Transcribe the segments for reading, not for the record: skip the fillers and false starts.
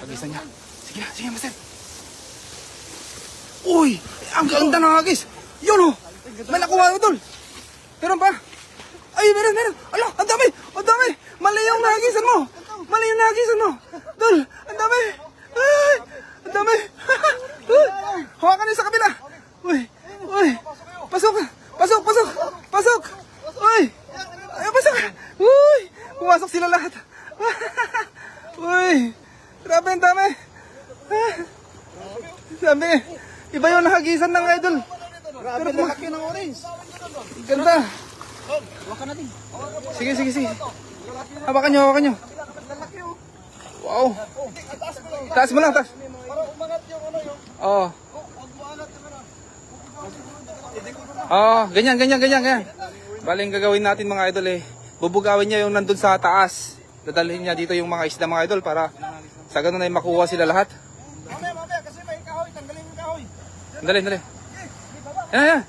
Hagisan niya. Sige, master. Uy! Ang ganda ng hagis! Yun oh! May nakuha ko, tol! Meron pa? Ay, meron! Ala, ang dami! Mali yung nahagisan mo! Tol, ang dami! Ay, ang dami! Hawakan niyo sa kabila! Uy! Pasok! Uy! Ay, pasok! Uy! Pumasok sila lahat! Uy! Grabe, ang dami! Sabi, iba yung nahagisan ng idol. Grabe, laki ng orange. Ganda. Waka natin. Sige. Hawakan nyo. Wow. Taas mo lang, taas. Para umangat yung ano yung. Oo. Huwag mo angat yung ano. Oo, ganyan. Baling gagawin natin mga idol eh. Bubugawin niya yung nandun sa taas. Dadalhin niya dito yung mga isda mga idol para sa ganun ay makuha sila lahat. Mamaya, kasi may kahoy. Tanggalin yung kahoy. Dali. Yan.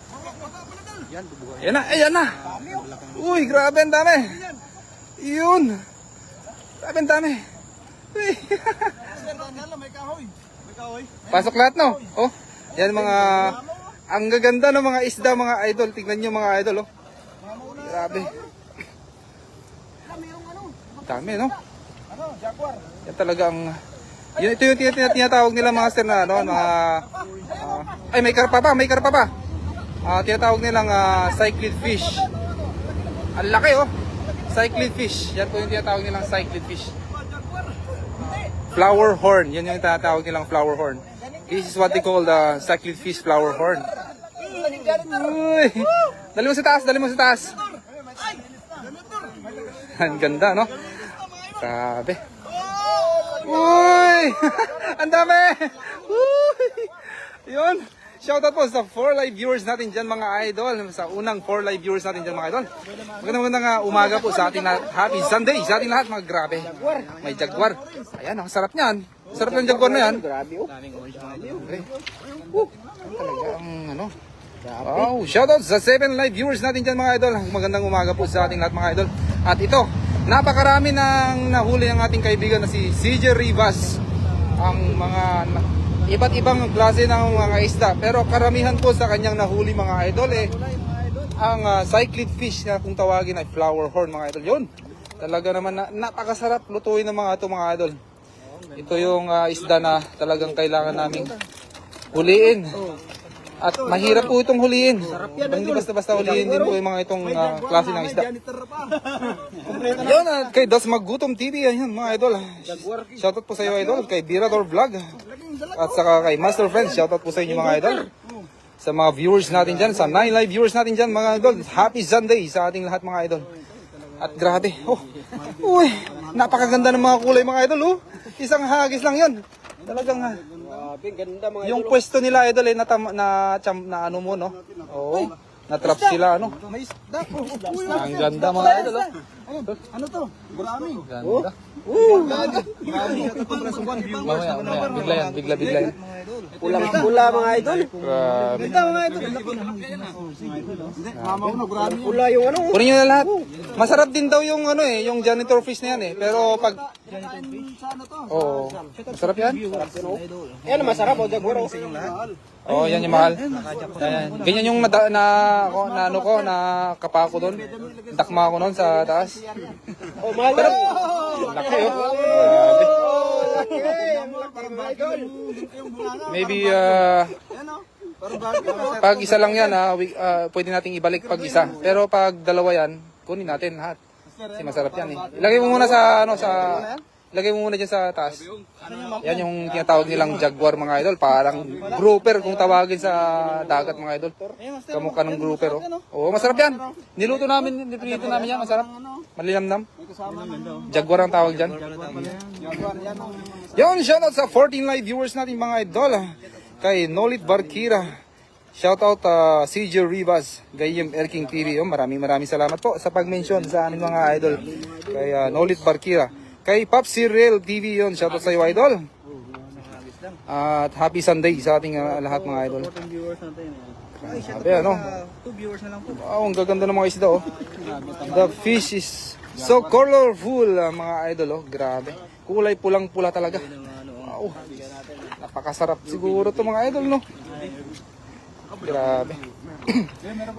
Yan na. Uy, grabe ang dami. Yun. Grabe ang dami. Uy. May kahoy. Pasok lahat no? Oh. Yan mga ang gaganda ng mga isda mga idol. Tingnan niyo mga idol oh. Grabe. Dami no? Ano, jaguar. Yan talagang ito yung tinatawag nila mga master na ano, mga ay may karpa pa. Tinatawag nilang cyclid fish. Ang laki oh. Cyclid fish. Yan po yung tinatawag nilang cyclid fish. Flower horn. Yan yung tinatawag nilang flower horn. This is what they call the cyclid fish flower horn. Uy! Dali mo sa taas. Ang ganda no? Grabe. Uy! Ang dami! Uy! Yun. Shoutout po sa 4 live viewers natin dyan mga idol. Sa unang 4 live viewers natin dyan mga idol. Magandang umaga po sa ating lahat. Happy Sunday sa ating lahat mga grabe. May jaguar. Ayan, ang sarap niyan. Sarap ng jaguar na yan. Grabe oh. Okay. Talagang ano. Wow, shoutout sa 7 live viewers natin dyan mga idol. Magandang umaga po sa ating lahat mga idol. At ito, napakarami ng nahuli ng ating kaibigan na si CJ Rivas. Ang mga iba't ibang klase ng mga isda. Pero karamihan po sa kanyang nahuli mga idol ang cyclid fish na kung tawagin ay flower horn mga idol. Yun, talaga naman napakasarap lutuin ng mga ito mga idol. Ito yung isda na talagang kailangan naming huliin. At mahirap po itong huliin. Hindi basta-basta huliin din po yung mga itong klase ng isda. Yun, kay Das Maggutom TV, ayan mga idol. Shoutout po sa iyo idol, kay Birador Vlog. At saka kay Master Friends, shoutout po sa inyo mga idol. Sa mga viewers natin dyan, sa 9 live viewers natin dyan mga idol. Happy Sunday sa ating lahat mga idol. At grabe, uy, napakaganda ng mga kulay mga idol. Isang hagis lang yun. Talagang Ganda mga yung pwesto nila idol na ano mo no. Oo. Na-trap sila ano. may isda. Ang ganda mga idol oh. Ano to? Gurami. Ganda. Mamaya, bigla yan. Pulang-pula mga idol. Grabe. Mga idol. Mama ko na gurami. Pula yung ano. Kunin nyo na lahat. Masarap din daw yung ano yung janitor fish na yan Pero pag Oo. Masarap yan? Yan masarap o jaguar o. Oo, yan yung mahal. Yan. Ganyan yung nakapa ko doon. Dakma ko noon sa taas. Oh, mahal na. Laki Grabe. Maybe pag isa lang yan pwede nating ibalik pag isa. Pero pag dalawa yan, kunin natin lahat. Kasi masarap yan Ilagay mo muna Ilagay mo muna dyan sa taas. Yan yung tinatawag nilang jaguar mga idol. Parang grouper kung tawagin sa dagat mga idol. Kamukha ng grouper Oo, masarap yan. Niluto namin yan. Masarap. Malinamnam. Jaguar ang tawag dyan. Yun, shoutout sa 14 live viewers natin mga idol. Kay Nolit Barkira. Shoutout CJ Rivas, Gayem Erking TV. Maraming salamat po sa pag-mention sa aming mga idol. Kay Nolit Barkira. Kay Popsi Real TV yun. Shoutout sa iyo idol. At happy Sunday sa ating lahat mga idol. Sabi ano? 2 viewers na lang po. Wow, ang gaganda ng mga isda The fish is so colorful mga idol Grabe. Kulay pulang-pula talaga. Wow. Napakasarap siguro to mga idol, no? Grabe.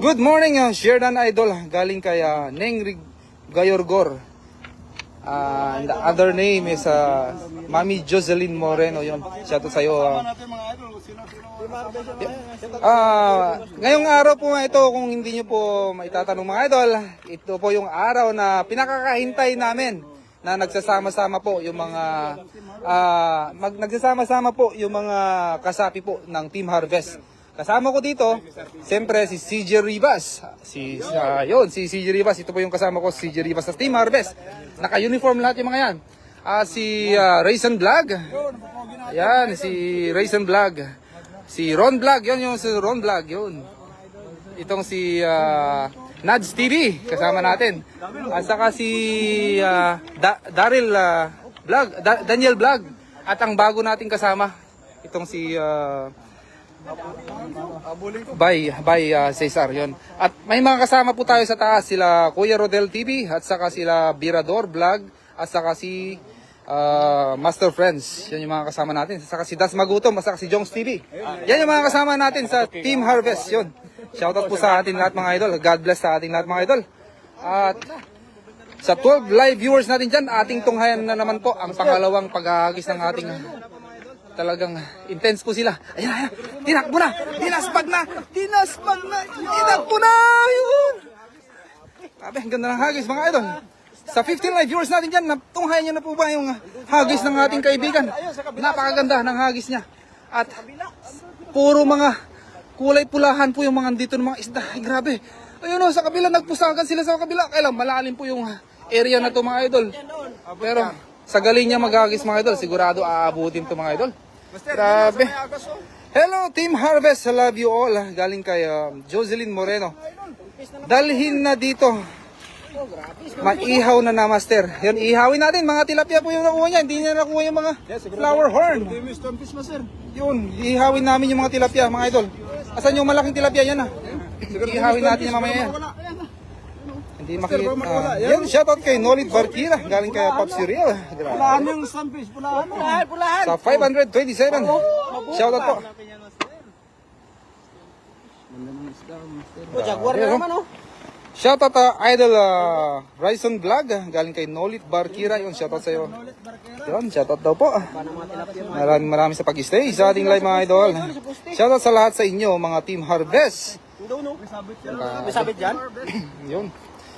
Good morning, Sherdan Idol. Galing kay Neng Gayorgor. And the other name is Mami Jocelyn Moreno. Yun. Shout out sa'yo. Ngayong araw po ito, kung hindi nyo po maitatanong mga idol, ito po yung araw na pinakakahintay namin na nagsasama-sama po yung mga nagsasama-sama po yung mga kasapi po ng Team Harvest. Kasama ko dito, siyempre si CJ Rivas. Si CJ Rivas, ito po yung kasama ko, si CJ Rivas sa Team Harvest. Naka-uniform lahat yung mga yan. Si Raisin Vlog. Ayan, si Raisin Vlog. Si Ron Vlog, yun yung si Ron Vlog, yun. Itong si Nads TV, kasama natin. At saka si Daryl Vlog, Daniel Vlog. At ang bago nating kasama, itong si Cesar, yun. At may mga kasama po tayo sa taas, sila Kuya Rodel TV, at saka sila Birador Vlog, at saka si Master Friends. Yan yung mga kasama natin. At saka si Das Magutom, at saka si Jongs TV. Yan yung mga kasama natin sa Team Harvest, yun. Shoutout po sa ating lahat mga idol. God bless sa ating lahat mga idol. At sa 12 live viewers natin dyan, ating tunghayan na naman po ang pangalawang paghahagis ng ating talagang intense po sila. Ayan, ayan. Tinakbo na. Tinaspag na. Tinakbo na. Yun. Sabi, ang ganda ng hagis mga idol. Sa 15 live viewers natin dyan, tunghayan nyo na po ba yung hagis ng ating kaibigan? Napakaganda ng hagis niya. At puro mga kulay pulahan po yung mga dito ng mga isda. Ay, grabe. Ayun o, sa kabila, nagpusagan sila sa kabila. Kailang malalim po yung area na to mga idol. Pero sa galing niya maghagis mga idol, sigurado aabutin to mga idol. Grabe. Hello Team Harvest, I love you all. Galing kay Jocelyn Moreno. Dalhin na dito. Maihaw na master. Yan, ihawin natin. Mga tilapia po yung nakuha niya. Hindi niya nakuha yung mga flower horn. Yun, ihawin namin yung mga tilapia mga idol. Asan yung malaking tilapia yan ihawin natin yung mamaya yan. Hindi makita. Yan, shoutout kay Nolid Barkira. Galing kay Pops Uriel. Pulahan yung sunfish, pulahan. Sa 527. Shoutout po. Jaguar na naman, oh. Shoutout Idol Raisin Vlog. Galing kay Nolid Barkira. Yun, shoutout sa iyo. Yun, shoutout daw po. Maraming sa pag-stay sa ating live mga idol. Shoutout sa lahat sa inyo, mga Team Harvest. May sabit dyan? Yun.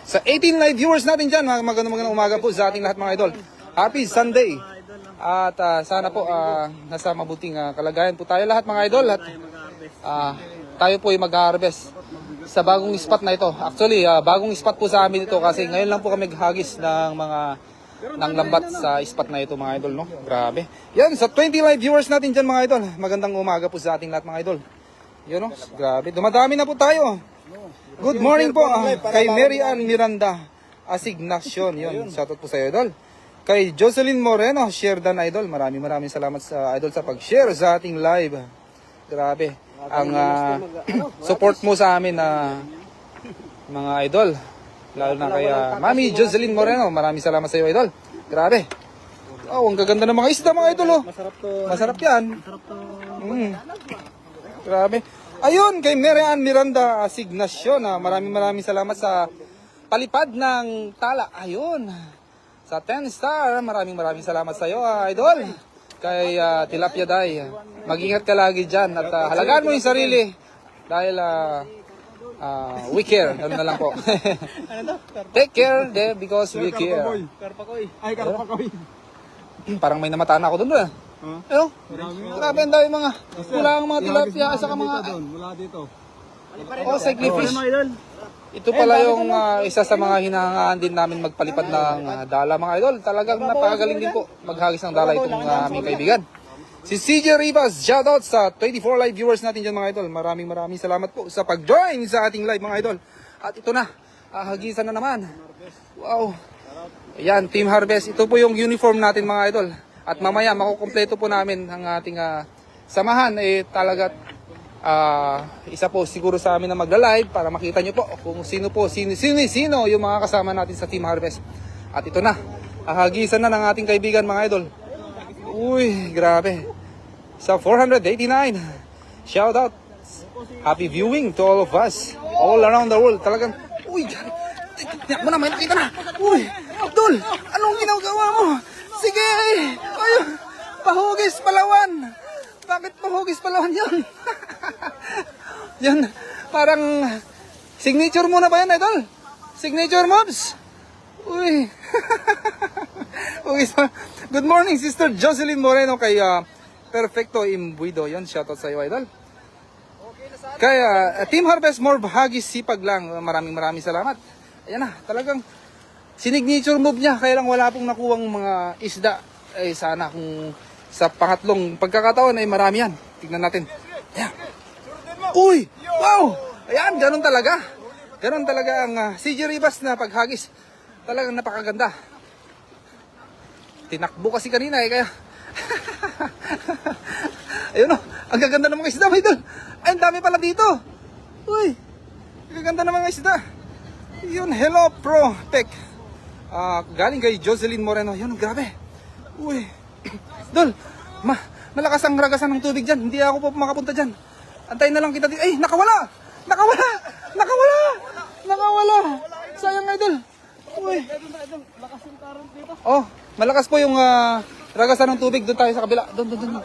Sa 18 live viewers natin dyan, magandang umaga po sa ating lahat mga idol. Happy Sunday. At sana po nasa mabuting kalagayan po tayo lahat mga idol. At tayo po ay mag-harvest sa bagong spot na ito. Actually, bagong spot po sa amin ito kasi ngayon lang po kami hagis ng lambat sa spot na ito mga idol, no? Grabe. Yan, sa 20 live viewers natin dyan mga idol. Magandang umaga po sa ating lahat mga idol. Yun, no? Grabe. Dumadami na po tayo. Good morning po kay Mary Ann Miranda Asignacion. Yun, shoutout po sa iyo, idol. Kay Jocelyn Moreno, Sherdan Idol. Maraming salamat sa idol sa pag-share sa ating live. Grabe. Ang support mo sa amin na mga idol. Lalo na kay Mami Jocelyn Moreno. Maraming salamat sa iyo, idol. Grabe. Oh, ang gaganda ng mga isda mga idol, oh. Masarap to. Masarap yan. Masarap to. Grabe. Ayun, kay Mary Ann Miranda Asignacion. Maraming salamat sa palipad ng tala. Ayun. Sa 10 star, maraming salamat sa iyo, idol. Kay Tilapia Day. Mag-ingat ka lagi dyan at halagaan mo yung sarili. Dahil we care. Ano na lang po. Take care because we care. Karpakoy. Ay, karpakoy. Parang may namataan ako doon. Ano? Grabe ang dami mga kulang mga tilapia sa mga Wala dito. cycling fish. Ito pala yung isa sa mga hinahangaan din namin magpalipad ng dala mga idol. Talagang napakagaling din po maghagis ng dala itong aming kaibigan. Si CJ Rivas, shoutout sa 24 live viewers natin dyan mga idol. Maraming salamat po sa pag-join sa ating live mga idol. At ito na, hagisan na naman. Wow. Ayan, Team Harvest. Ito po yung uniform natin mga idol. At mamaya makukompleto po namin ang ating samahan. Talaga isa po siguro sa amin na magla-live para makita nyo po kung sino yung mga kasama natin sa Team Harvest. At ito na, hagisan na ng ating kaibigan mga idol. Uy, grabe. Sa 489. Shout out. Happy viewing to all of us. All around the world. Talagang, uy, tiyak mo na, may nakita na. Uy, Dol, anong ginagawa mo? Sige, ayun, pahugis Palawan. Bakit pahugis Palawan yun? Yan, parang signature mo na ba yan, Idol? Signature moves? Uy. Good morning, Sister Jocelyn Moreno kay Perfecto Imbuido. Yan, shoutout sa iyo, Idol. Kaya Team Harvest More Hagis sipag lang. Maraming salamat. Ayan na, talagang signature move niya. Kaya lang wala pong nakuwang mga isda. Sana kung sa pangatlong pagkakataon ay marami yan. Tignan natin. Ayan. Uy! Wow! Ayan, ganun talaga. Ganun talaga ang CJ Rivas na paghagis. Talagang napakaganda. Tinakbo kasi kanina kaya ayun o, ang gaganda ng mga isda, my idol. Ay, ang dami pala dito. Uy, ang gaganda ng mga isda. Yun, hello pro tech. Galing kay Jocelyn Moreno. Yun, grabe. Uy, Dol, malakas ang ragasan ng tubig dyan. Hindi ako po makapunta dyan. Antayin na lang kita dito. Ay, nakawala. Sayang, idol. Uy. Lakas yung current dito. Oh, malakas po yung ragasan ng tubig. Doon tayo sa kabila. Doon.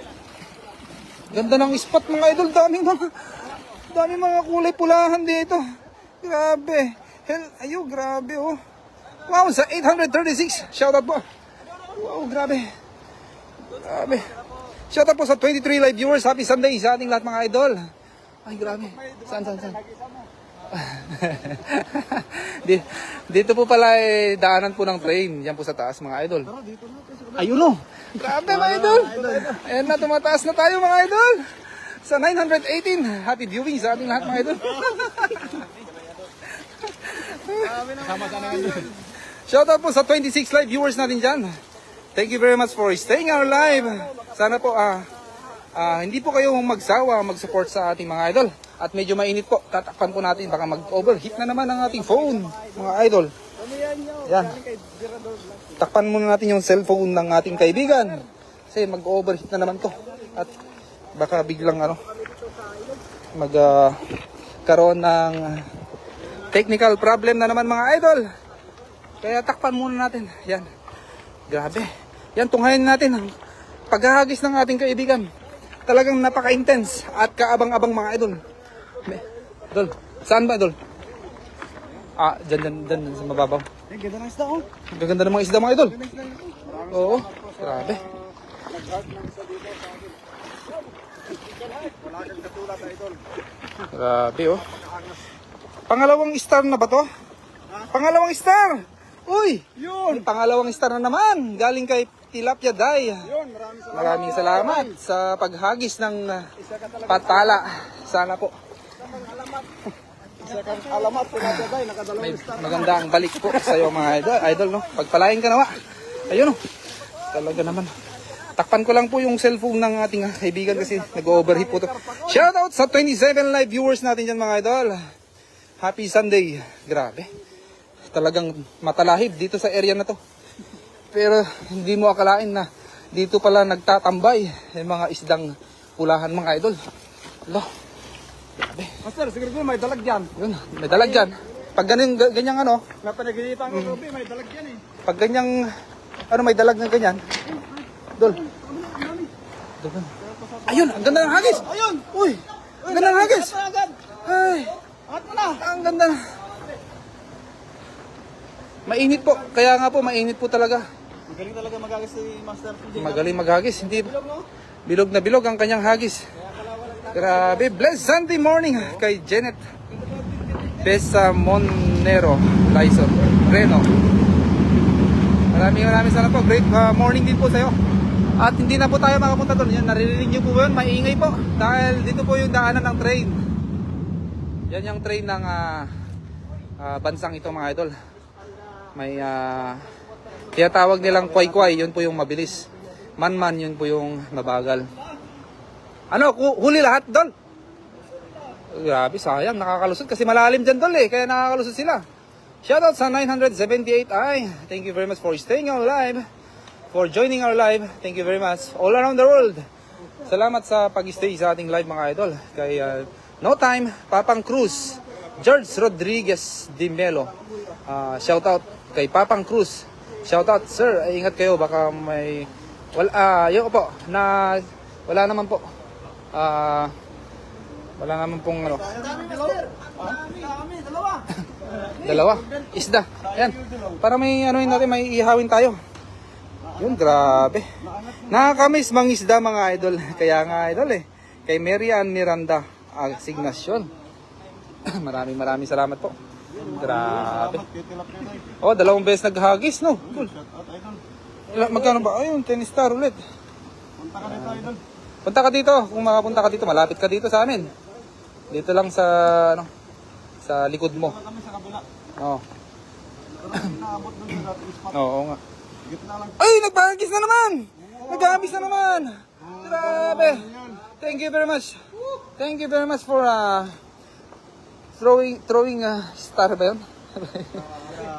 Ganda ng spot, mga idol. Daming mga kulay pulahan dito. Grabe. Grabe oh. Wow, sa 836. Shoutout po. Wow, grabe. Shoutout po sa 23 live viewers. Happy Sunday sa ating lahat, mga idol. Ay, grabe. Saan? Dito po pala daanan po ng train. Yan po sa taas, mga idol. Ayun o. Grabe, mga idol. Ayan na, tumataas na tayo, mga idol. Sa 918. Happy viewing sa ating lahat, mga idol. Shoutout po sa 26 live viewers natin dyan. Thank you very much for staying our live. Sana po hindi po kayo magsawa mag-support sa ating mga idol. At medyo mainit po, tatakpan po natin. Baka mag-overheat na naman ang ating phone, mga idol. Yan. Takpan muna natin yung cellphone ng ating kaibigan. Kasi mag-overheat na naman to. At baka biglang magkaroon ng technical problem na naman, mga idol. Kaya takpan muna natin. Yan. Grabe. Yan, tunghayin natin ang paghahagis ng ating kaibigan. Talagang napaka-intense at kaabang-abang, mga idol. Idol, saan ba, idol? Dyan sa mababaw. Ganda ng isda, oh. Gaganda ng mga isda, mga idol. Oo, grabe. Grabe, oh. Pangalawang star na ba to? Pangalawang star! Uy! Yun! Pangalawang star na naman. Galing kay Tilapia Day. Maraming salamat sa paghagis ng patala. Sana po. Alamat, pinatagay, nakadalawang star. Maganda ang balik po sa iyo, mga idol, no? Pagpalain ka nawa. Ayun, no? Talaga naman. Takpan ko lang po yung cellphone ng ating kaibigan kasi nag-overheat po to. Shoutout sa 27 live viewers natin dyan, mga idol. Happy Sunday. Grabe. Talagang matalahib dito sa area na to. Pero hindi mo akalain na dito pala nagtatambay yung mga isdang pulahan, mga idol. Alo. Grabe. Master, siguro may dalag dyan. Yun, may dalag dyan. Pag ganyang ano, Napanaginitan ko gabi, may dalag dyan eh. pag ganyang, may dalag na ganyan. Dol. Ayun, ang ganda ng hagis. Ayun! Uy, ang ganda ng hagis. Ay, At mo na! ang ganda. Mainit po. Kaya nga po, mainit po talaga. Magaling talaga magagis si Master PJ. Magaling maghagis. Hindi, bilog na bilog ang kanyang hagis. Grabe. Blessed Sunday morning kay Janet Besa Monero Lyson Reno. Maraming sana po. Great morning din po sa iyo. At hindi na po tayo makapunta doon. Yan, naririnig niyo po yun. Maingay po. Dahil dito po yung daanan ng train. Yan yung train ng bansang ito, mga idol. May tinatawag nilang kway-kway. Yun po yung mabilis. Man-man, yun po yung mabagal. Ano, huli lahat doon? Grabe, sayang. Nakakalusot kasi malalim dyan doon eh. Kaya nakakalusot sila. Shoutout sa 978i. Thank you very much for staying alive. for joining our live. Thank you very much. All around the world. Salamat sa pag-stay sa ating live mga idol. Kay No Time, Papang Cruz, George Rodriguez de Melo. Shout out kay Papang Cruz. Shout out sir, ingat kayo baka may yun po na wala naman po. Wala naman pong ano. Dalawa. Isda. Yan. Para may ano natin, may ihawin tayo. Yun, grabe. Nakakamiss mangisda mga idol. Kaya nga idol kay Marian Miranda Asignasyon. maraming salamat po. Grabe. Oh, 2 beses naghagis, no? Magkano ba? Ayun, 10 star ulit. Punta ka dito. Kung makapunta ka dito, malapit ka dito sa amin. Dito lang sa ano, sa likod mo. Oo. Oo nga. Ay, naghagis na naman. Naghagis na naman. Grabe. Thank you very much. Thank you very much for throwing star ba yun?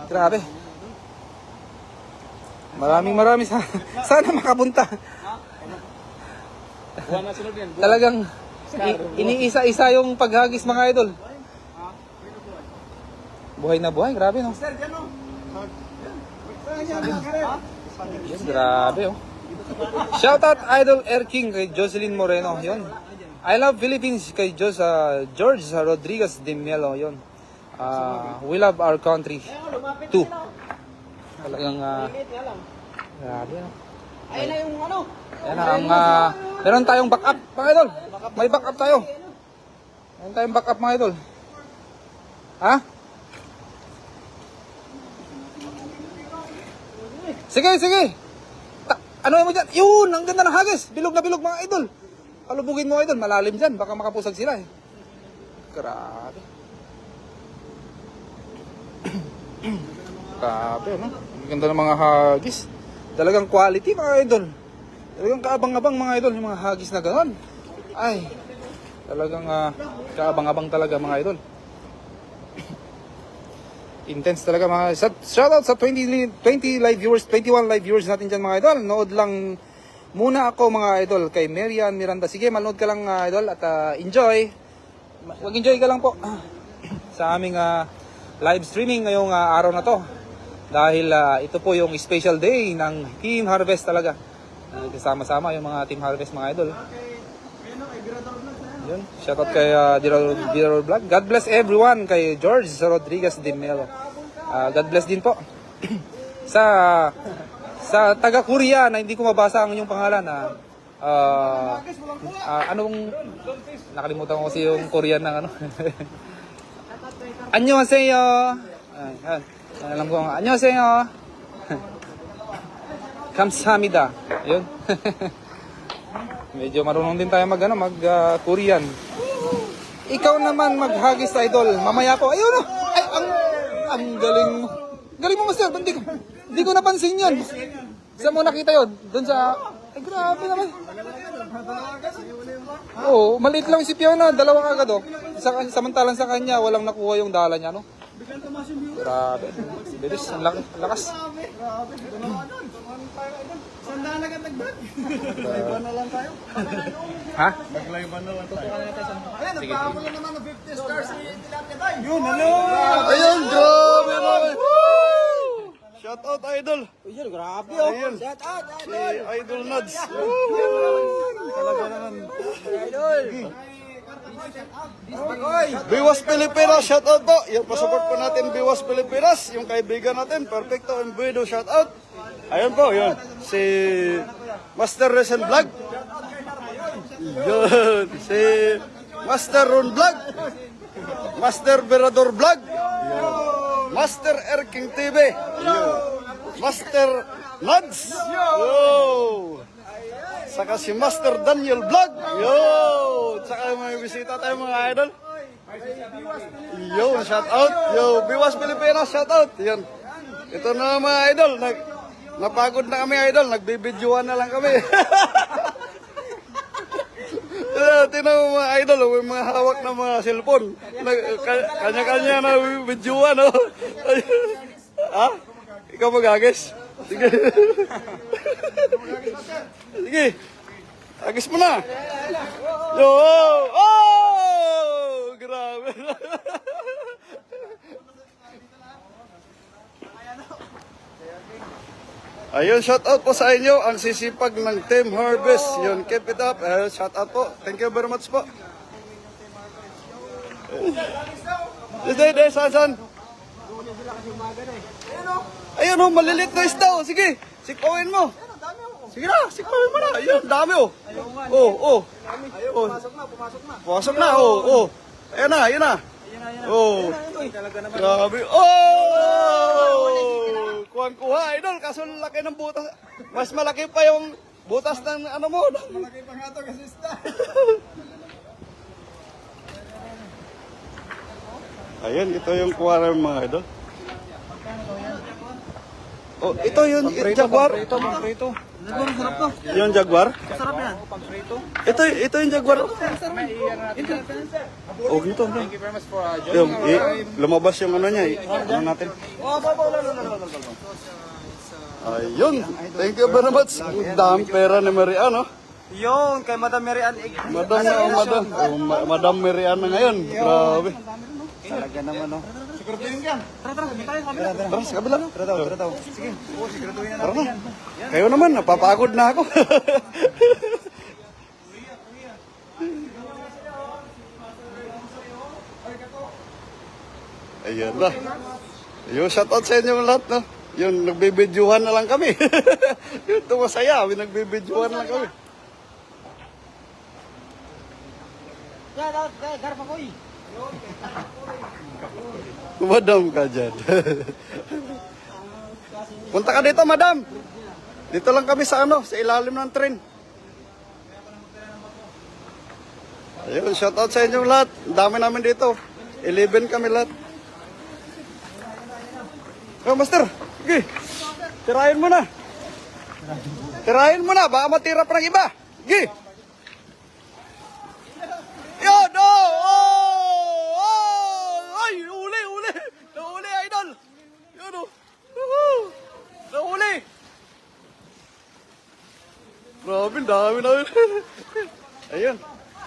Grabe. Maraming sana makapunta. Talagang iniisa-isa yung paghagis mga idol. Buhay na buhay, grabe no. Yes, grabe oh. Shoutout Idol Air King kay Jocelyn Moreno, yun. I love Philippines kay George Rodriguez de Melo, yun. We love our country too. Talagang grabe no. Ayun na yung ano. Yan ang meron tayong backup mga idol. May backup tayo. Meron tayong backup mga idol. Ha? Sige. Ano mo dyan? Yun, ang ganda ng hagis. Bilog na bilog mga idol. Palubugin mo idol, malalim dyan. Baka makapusag sila Grabe. Grabe, no? Ang ganda ng mga hagis. Talagang quality mga idol. Talagang kaabang-abang mga idol. Yung mga hagis na gano'n. Ay, talagang kaabang-abang talaga mga idol. Intense talaga mga. Shoutout sa 20 live viewers, 21 live viewers natin dyan mga idol. Nood lang muna ako mga idol kay Marian Miranda. Sige, manood ka lang idol at enjoy. Mag-enjoy ka lang po sa aming live streaming ngayong araw na to. Dahil ito po yung special day ng Team Harvest talaga. Kasama-sama yung mga Team Harvest mga idol. Yun, shoutout kay Dirol Vlog. God bless everyone kay George Rodriguez de Melo. God bless din po sa taga Korea na hindi ko mabasa ang inyong pangalan anong nakalimutan ko kasi yung Korean ng ano. Annyeonghaseyo. Alam ko annyeonghaseyo. Kamsahamnida. Yun. Medyo marunong din tayo mag-Korean. Ikaw naman maghagis idol. Mamaya po. Ayun oh. Ay, ang galing mo. Galing mo master. Hindi ko napansin yun. Saan mo nakita yun? Doon sa... Ay, grabe naman. Oo, maliit lang si Fiona. 2 agad oh. Samantalang sa kanya, walang nakuha yung dala niya, no? Grabe. Bilis, ang lakas. Sandaan agad nag-vlog. Live na lang tayo. Ha? Nag-live na lang tayo. Ayan, Sige, nagpapalo sige. naman ng 50 stars si Tilapia Day. Yun, hello! Ayun, grabe naman. Shout out idol. Ayun, grabe oh. Ayun. Shout out, Si idol. Idol Nuts. Talaga naman. Idol. Biwas Pilipinas, shout out po. Yung pasupport po natin Biwas Pilipinas, yung kaibigan natin, Perfecto Embuedo, shout out. Ayun po, yun. Si Master Resen Vlog. Yun. Si Master Ron Vlog. Master Berador Vlog. Yun. Master Erking TV. Yun. Master Nuds. Yo. Saka si Master Daniel Vlog. Yo. Saka may bisita tayo mga idol. Yo, shout out. Yo, Biwas Pilipinas, shout out. Yan. Ito na mga idol. Napagod na kami idol. Nagbibidyoan na lang kami. Tingnan mo mga idol, may mga hawak na mga cellphone. Kanya-kanya na bidyoan. Oh. Ha? Ikaw mag-agis? Sige. Sige. Agis mo na. Yo! Oh! Grabe. Ayun, shout out po sa inyo ang sisipag ng Team Harvest. Yun, keep it up. Shout out po. Thank you very much po. San. Ayun o, malilit na isda. Sige, sikawin mo. Sige na, sikawin mo na. Ayun, dami o. Oh. Pumasok na, oh. Ayun na. Oh. Grabe. Oh! Kuha, idol. Kaso laki ng butas. Mas malaki pa yung butas ng ano mo. Malaki pa nga ito kasi isda. Ayun, ito yung kuha ng mga idol. Oh, ito yung jaguar. Pang-prito. Sarap to. Yung jaguar. Sarap yan. Ito yung jaguar. Oh, ito. Thank you very much for Yung, joining our live. lumabas yung ano niya. Ano natin. Ayun. Thank you very much. Ang daming pera ni Marian, no? Yun, kay Madam Marian. Madam Marian na ngayon. Grabe. Talaga naman, no? Siguraduhin ka. Tara, tayo sa kabila. Tara, sa kabila. Tara daw. Sige, siguraduhin na Tara na. Kayo naman, napapagod na ako. Ayan na. Yung shoutout sa inyong lahat, no? Yun, nagbibidyohan na lang kami. Yun, tumasaya. Nagbibidyohan lang kami. Garpa ko Madam ka dyan. Punta ka dito, madam. Dito lang kami sa sa ilalim ng tren. Ayun, shoutout sa inyong lahat. Ang dami namin dito. 11 kami lahat. Oh, master. Sige. Tirahin mo na. Baka matira pa ng iba. Sige. Yun! Ay! Uli! Nahuli, idol! Yun o! Nahuli! Grabe, dami na yun.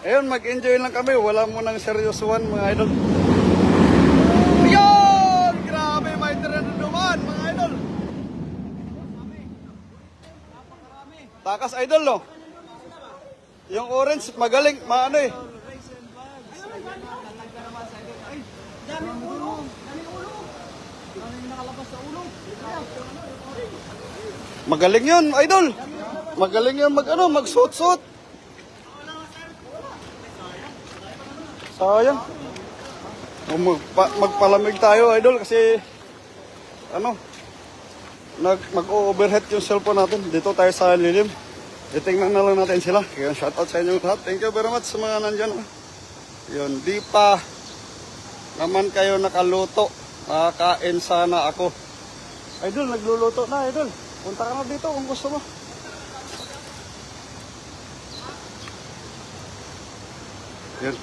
Ayun, mag-enjoy lang kami. Wala mo nang seryosuhan, mga idol. Ayun! Grabe, may tereno naman, mga idol. Takas, idol, no? Yung orange, magaling, maano eh. Magaling yun, idol. Magaling yun magsuot-suot. Sayang. Magpalamig tayo, idol, kasi mag-overheat yung cellphone natin. Dito tayo sa lilim. Itingnan na lang natin sila. Kaya shoutout sa inyo lahat. Thank you very much sa mga nandyan. Yun, di pa naman kayo nakaluto. Makakain sana ako. Idol, nagluluto na, idol. Punta ka na dito kung gusto mo. Yan.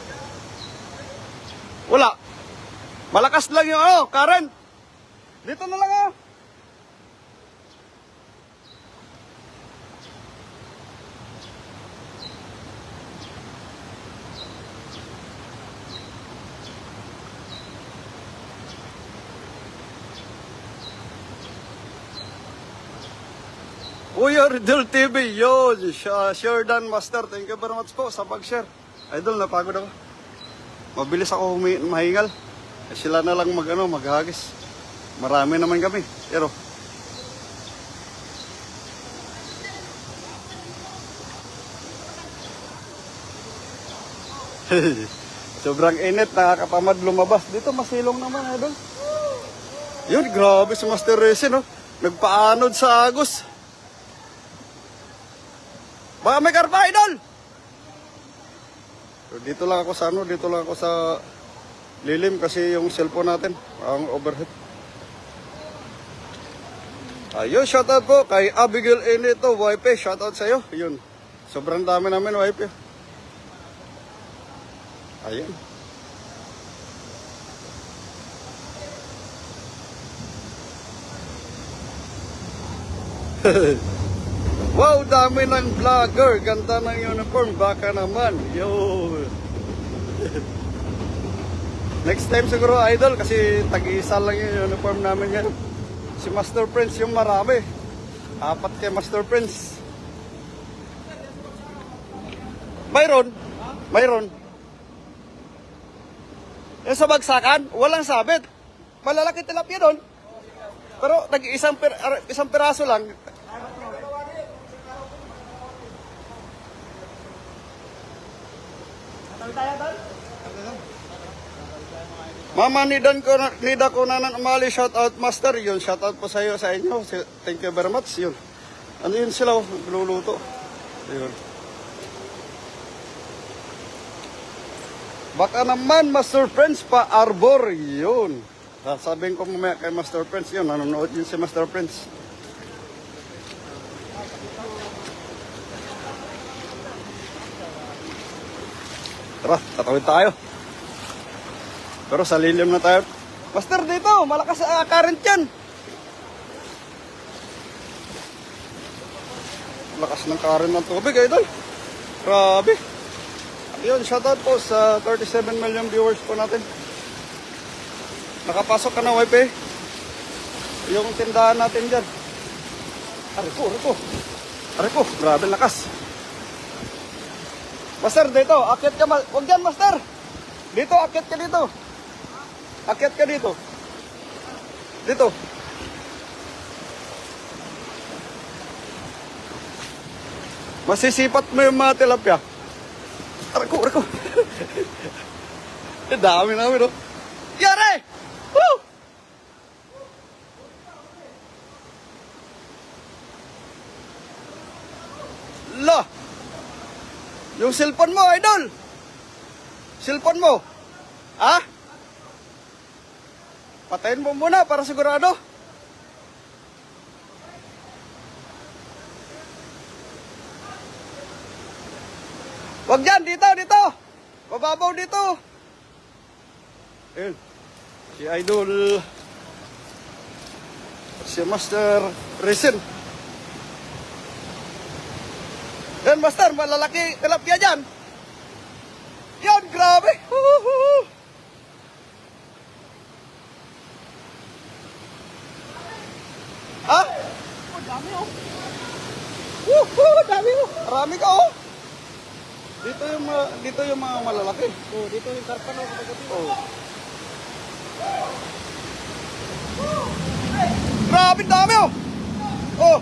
Wala. Malakas lang yung Karen. Dito na lang Kuya Riddle TV, yun, Sheridan Master, thank you very much po sa pag-share. Idol, napagod ako. Mabilis ako mahingal. Sila na lang maghagis. Marami naman kami. Pero, sobrang init, nakakatamad lumabas. Dito masilong naman, idol. Yun, grabe si Master Racing, no? Nagpaanod sa agos. Baka may karpa, idol! So, dito lang ako sa lilim kasi yung cellphone natin, ang overhead. Ayun, shoutout po kay Abigail Enito, wife, shoutout sa'yo. Yun, sobrang dami namin, wife. Ayun. Wow, dami ng vlogger. Ganda ng uniform. Baka naman. Yo. Next time siguro, idol, kasi tag-isa lang yung uniform namin ngayon. Si Master Prince yung marami. 4 kay Master Prince. Mayroon. Yung sa bagsakan, walang sabit. Malalaki tilapia doon. Pero isang piraso lang. Mama, nida ko na umali, shout out master. Yun, shout out po sa iyo, sa inyo. Thank you very much. Yun. Ano yun sila, luluto. Yun. Baka naman, Master Prince pa Arbor. Yun. Sabihin ko mamaya kay Master Prince. Yun, nanonood yun si Master Prince. Tara, tatawid tayo. Pero sa lilim na tayo. Master, dito, malakas current yan. Lakas ng current ng tubig, idol. Grabe. Yun, shoutout po sa 37 million viewers po natin. Nakapasok ka na, wifi. Yung tindahan natin dyan. Ariko, grabe lakas. Master, dito, akyat ka. Huwag dyan, master. Dito, akyat ka dito. Akyat ka dito. Dito. Masisipat mo yung mga tilapia. Ariko. Dami namin, no? Yare! Woo! La! Yung cellphone mo, idol! Cellphone mo! Ha? Patayin mo muna para sigurado. Wag dyan, dito! Mababaw dito! Ayun. Si Idol. Si Master Resin. Yan, Master, malalaki tilapia dyan. Yan, grabe! Ha? Oh, dami oh. Dami oh. Marami ka oh. Dito yung mga malalaki. Oh, dito yung karpan oh. Oh. Grabe dami oh. Oh.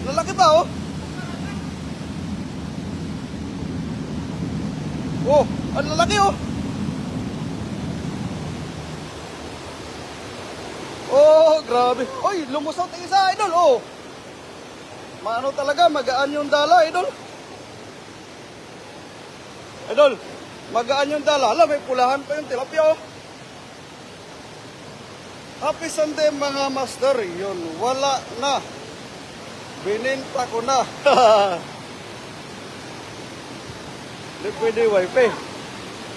Lalaki ba oh? Oh, ang lalaki oh. Oh, grabe. Oy, lumusot ang isa, idol. Oh. Maano talaga, magaan yung dala, idol. Idol, magaan yung dala. Alam, may pulahan pa yung tilapia, oh. Happy Sunday, mga master. Yun, wala na. Bininta ko na. Hindi pwede, wifi.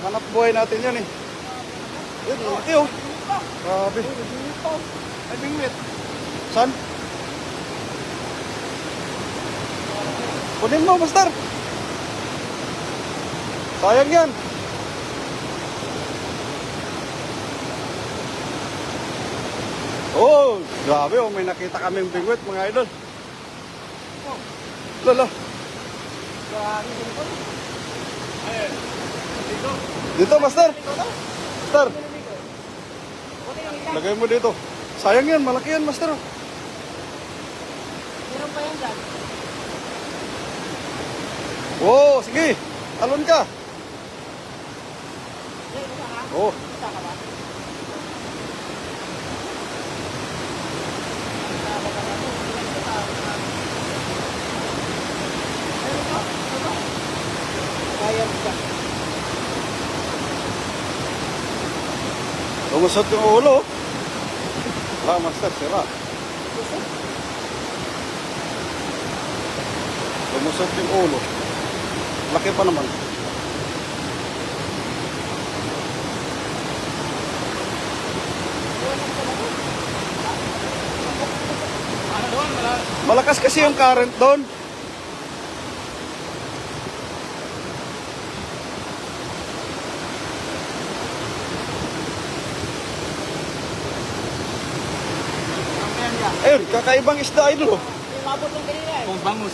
Hanap buhay natin yan, eh. Yun, lalaki, oh. Grabe. Ay, bingwit. Saan? Kunin mo, master. Sayang yan. Oh, grabe oh. May nakita kaming bingwit, mga idol. Lala. Dito, master. Master. Lagay mo dito. Sayang yan, malaki yan, master. Meron pa yan dyan. Oh, sige. Talon ka. Oh. Isa ka ba? Kaya siya. Lumusot yung ulo. Ah, master, sira. Lumusot yung ulo. Laki pa naman. Malakas kasi yung current doon. Ayun, kakaibang isda idol. Oh. Kung bangus.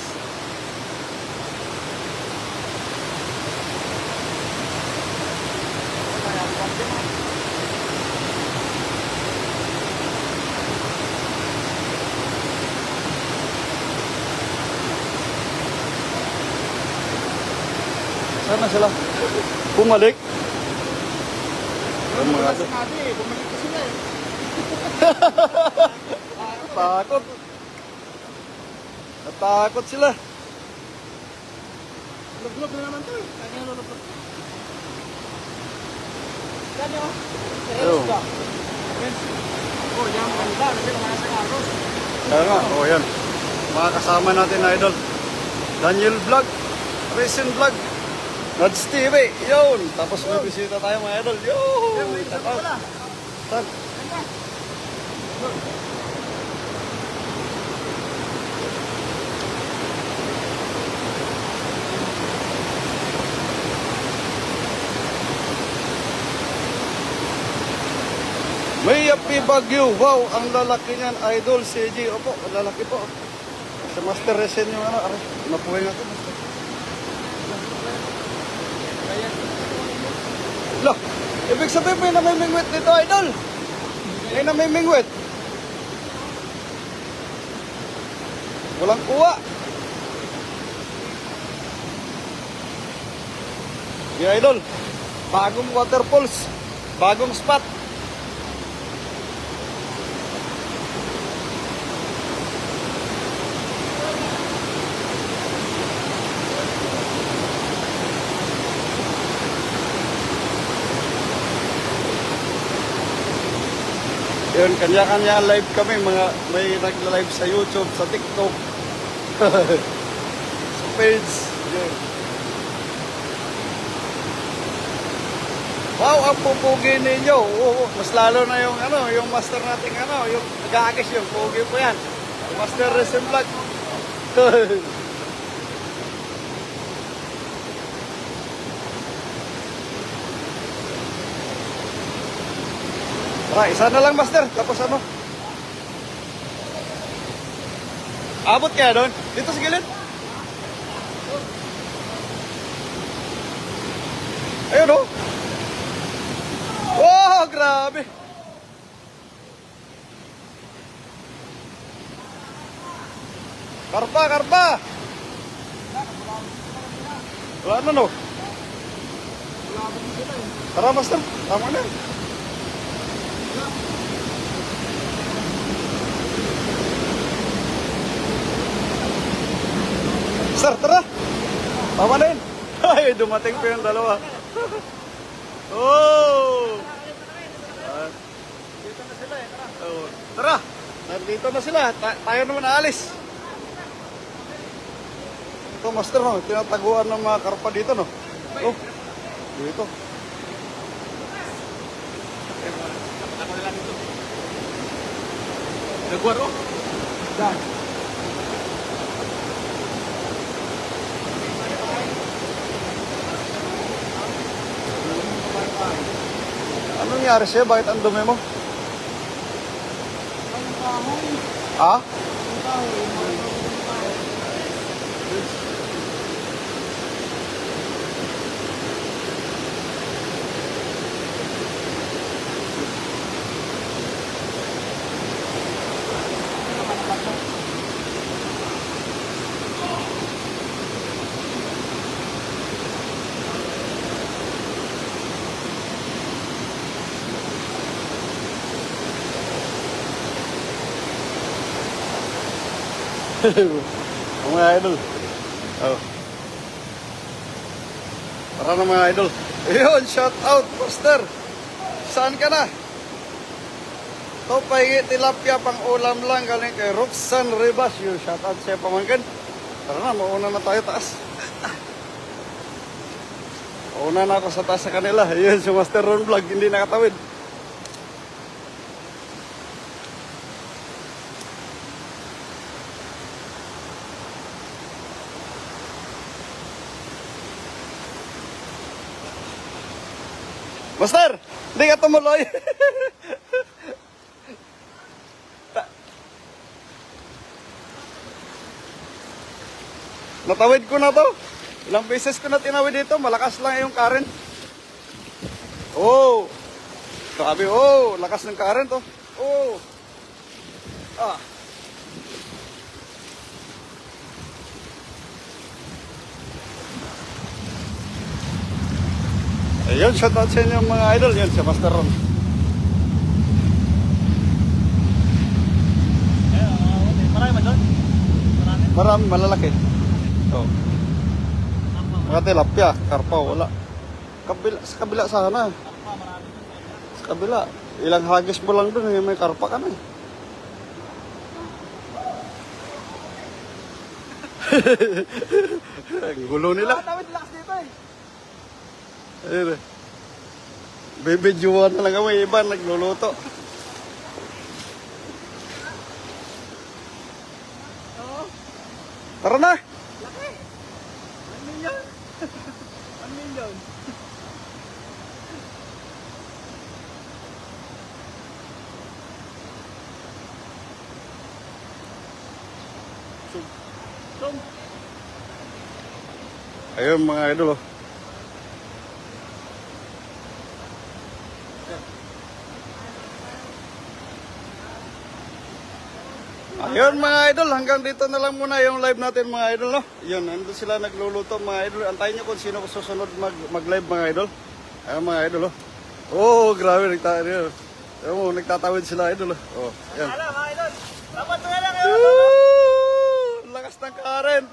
Saan na sila? Bumalik? Ang mga to. Bumalik ko sila eh. Takot. Natakot sila. Log-log na naman to eh. Kanya log-log. Kanya oh. Ayun. Oh, yan ganda. Kasi mga sa aros. Kaya nga, oh yan. Mga kasama natin na idol. Daniel Vlog, Racing Vlog, Nads TV, yun. Tapos may bisita tayo mga idol. Yun. Saan? May Yapi Bagyo. Wow, ang lalaki niyan, idol, CG. Opo, ang lalaki po. Sa Master Racing yung ano, aray, napuhay nga ito. Loh, ibig sabihin may namimingwit dito, idol. May namimingwit. Walang kuha. Yeah, idol. Bagong waterfalls. Bagong spot. Yun, kanya-kanya live kami, may nagla-live sa YouTube, sa TikTok, sa page. Yun. Wow, ang pupugi ninyo. Oo, mas lalo na yung yung master nating yung nag-aagis yung pugi po yan. Yung Master Racing Vlog. Tara, isa na lang master, tapos ano? Abot kaya doon? Dito sa gilid? Ayun oh! Wow, grabe! Karpa, karpa! Wala na no? Tara master, tama na. Sir, tara! Tama na yun. Ay, dumating pa yung dalawa. Oh! Dito na sila eh, tara. Oh, tara! Nandito na sila. Tayo naman aalis. Ito, master, no? Tinataguan ng mga karpa dito, no? Oh, dito. Ako na lang ito. Nagwaro? Dan. Ano nangyari sa'yo? Bakit ang dumi mo? Ha? Ang mga idol. Oh. Para na mga idol. Ayun, shout out, master. Saan ka na? Ito, pahingi tilapia pang ulam lang galing kay Roxanne Ribas. Yung shout out sa'yo pamangkin. Tara na, mauna na tayo taas. Mauna na ako sa taas sa kanila. Ayun, si Master Ron Vlog, hindi nakatawid. Master, hindi ka tumuloy. Natawid ko na to. Ilang beses ko na tinawid dito. Malakas lang yung current. Oh. Grabe, oh. Lakas ng current, oh. Oh. Ah. Ayun, shoutout sa inyo mga idol. Yan, si Master Ron. Marami ba doon? Marami? Marami, malalaki. Oh. Mga tilapia, karpaw, wala. Sa kabila sana. Sa kabila. Ilang hagis mo lang doon, may karpa ka na. Ang gulo nila. Tawid lakas dito eh. Ayun eh. Bibidyoan na lang kami, iba nagluluto. Tara na! Laki. 1 million. 1 million. Ayun mga idol oh. Ayun mga idol, hanggang dito na lang muna yung live natin mga idol no. Yun, nandun sila nagluluto mga idol. Antayin nyo kung sino susunod mag-live mga idol. Ayun mga idol oh. Oh, grabe nagtatawid sila idol oh. Oh, yan. Alam mga idol. Dapat nga lang kayo. Lakas ng current.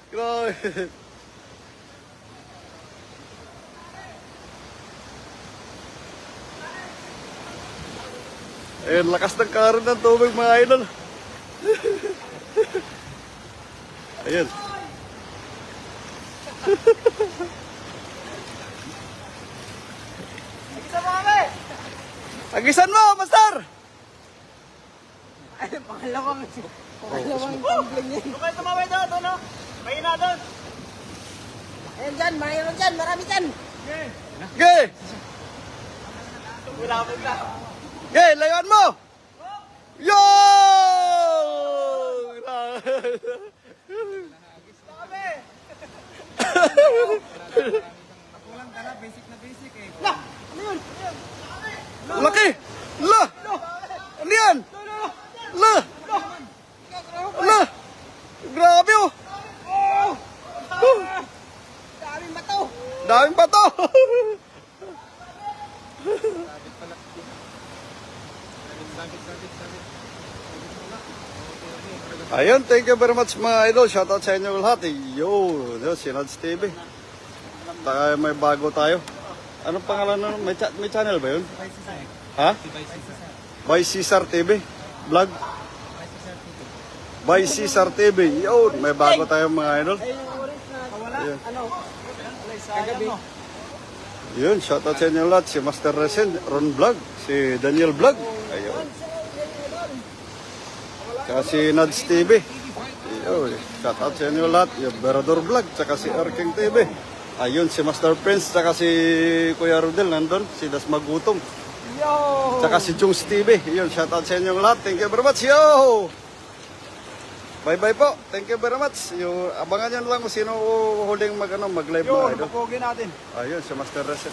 Grabe. Ayun, lakas ng current ng tubig mga idol. Ayun. Isa mo kami. Agisan mo, Master! Ay, pangalawang tumbling yan. Kung kayo tumawid doon, no? Mahina doon. Ayan dyan, mayroon dyan, marami dyan. Ge! Wilabog na. Ge, layuan mo! Yo! Kami. Kulang ka na, basic na basic eh. Lah! Ano yun? Laki! La! Ano yan? La! La! Grabe oh! Daming bato. Daming pa to! Ayun, thank you very much mga idol. Shoutout sa inyo lahat. Yo, si Nads TV. May bago tayo. Anong pangalan nun? May channel ba yun? Ha? By Cesar TV. Vlog? By Cesar TV. Yo, may bago tayo mga idol. Ayun. Ano? Kagabi. Yun, shoutout sa inyo lahat. Si Master Resen, Ron Vlog. Si Daniel Vlog. Ayun. Tsaka si Nads TV. Yo, shoutout sa inyo lahat. Yung Berador Vlog. Tsaka si Erking TV. Ayun, si Master Prince. Tsaka si Kuya Rodel nandun. Si Das Magutom. Yo! Tsaka si Jungs TV. Yun, shoutout sa inyo lahat. Thank you very much. Yo! Bye-bye po. Thank you very much. Yung, abangan nyo lang kung sino huling mag-live mga idol. Pupugin natin. Ayun, si Master Resen.